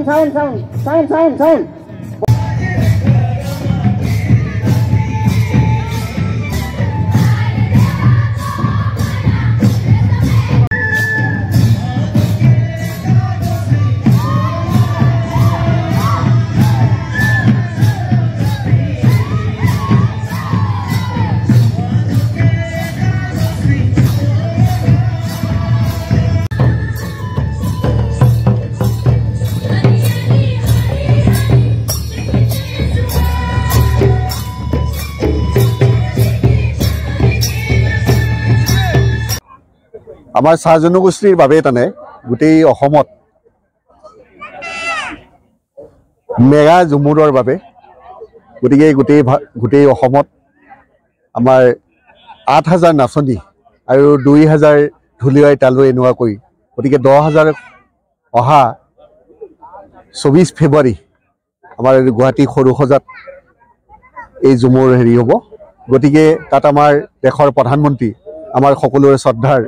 sound. আমাৰ চাহ জনগোষ্ঠীৰ বাবে তানে গোটেই অসমত মেগা ঝুমুৰৰ বাবে গতিকে গোটেই অসমত আমাৰ ৮,০০০ নাচনী আৰু ২,০০০ ঢুলীয়াই তালৈ এনেকুৱা কৰি গতিকে ১০,০০০ অহা ২৪ ফেব্ৰুৱাৰী আমাৰ গুৱাহাটী সৰুসজাত এই ঝুমুৰ হেৰি হ'ব। গতিকে তাত আমাৰ দেশৰ প্ৰধানমন্ত্ৰী আমাৰ সকলোৰে শ্ৰদ্ধাৰ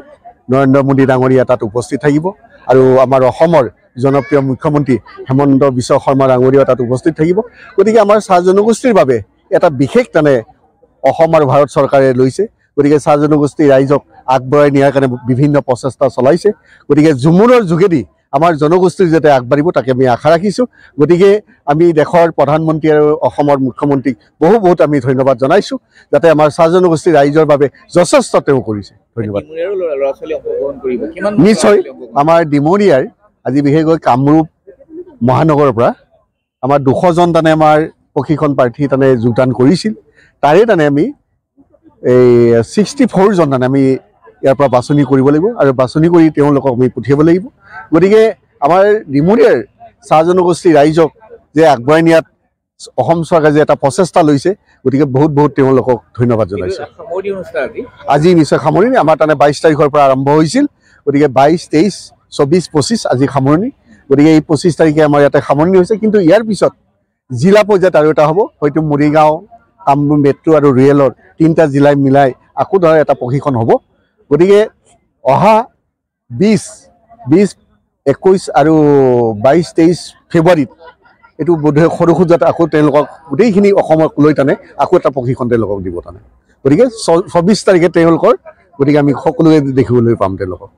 নৰেন্দ্ৰ মোদী ডাঙৰীয়া তাত উপস্থিত থাকিব আৰু আমাৰ অসমৰ জনপ্ৰিয় মুখ্যমন্ত্ৰী হেমন্ত বিশ্ব শৰ্মা ডাঙৰীয়া তাত উপস্থিত থাকিব। গতিকে আমাৰ চাহ জনগোষ্ঠীৰ বাবে এটা বিশেষ তানে অসম আৰু ভাৰত চৰকাৰে লৈছে। গতিকে চাহ জনগোষ্ঠী ৰাইজক আগবঢ়াই নিয়াৰ কাৰণে বিভিন্ন প্ৰচেষ্টা চলাইছে। গতিকে ঝুমুৰৰ যোগেদি আমাৰ জনগোষ্ঠীৰ যাতে আগবাঢ়িব তাকে আমি আশা ৰাখিছোঁ। গতিকে আমি দেশৰ প্ৰধানমন্ত্ৰী আৰু অসমৰ মুখ্যমন্ত্ৰীক বহুত আমি ধন্যবাদ জনাইছোঁ যাতে আমাৰ চাহ জনগোষ্ঠীৰ ৰাইজৰ বাবে যথেষ্ট তেওঁ কৰিছে। ধন্যবাদ। নিশ্চয় আমাৰ ডিমৰীয়াৰ আজি বিশেষকৈ কামৰূপ মহানগৰৰ পৰা আমাৰ ২০০জন তানে আমাৰ প্ৰশিক্ষণ প্ৰাৰ্থী তানে যোগদান কৰিছিল। তাৰে তানে আমি এই 64জন তানে আমি ইয়াৰ পৰা বাছনি কৰিব লাগিব আৰু বাছনি কৰি তেওঁলোকক আমি পঠিয়াব লাগিব। গতিকে আমাৰ ডিমৰীয়াৰ চাহ জনগোষ্ঠী ৰাইজক যে আগবঢ়াই নিয়াত অসম চৰকাৰে যে এটা প্ৰচেষ্টা লৈছে গতিকে বহুত তেওঁলোকক ধন্যবাদ জনাইছোঁ। আজি নিশ্চয় সামৰণি আমাৰ তানে ২২ তাৰিখৰ পৰা আৰম্ভ হৈছিল। গতিকে ২২, ২৩, ২৪, ২৫ আজি সামৰণি। গতিকে এই ২৫ তাৰিখে আমাৰ ইয়াতে সামৰণি হৈছে। কিন্তু ইয়াৰ পিছত জিলা পৰ্যায়ত আৰু এটা হ'ব, হয়তো মৰিগাঁও, কামৰূপ মেট্ৰ' আৰু ৰেলৰ ৩টা জিলাই মিলাই আকৌ ধৰা এটা প্ৰশিক্ষণ হ'ব। গতিকে অহা ২০, ২১ আৰু ২২, ২৩ ফেব্ৰুৱাৰীত এইটো বোধহয় সৰুসজাত আকৌ তেওঁলোকক গোটেইখিনি অসমক লৈ টানে আকৌ এটা প্ৰশিক্ষণ তেওঁলোকক দিব টানে। গতিকে ২৪ তাৰিখে তেওঁলোকৰ গতিকে আমি সকলোৱে দেখিবলৈ পাম তেওঁলোকক।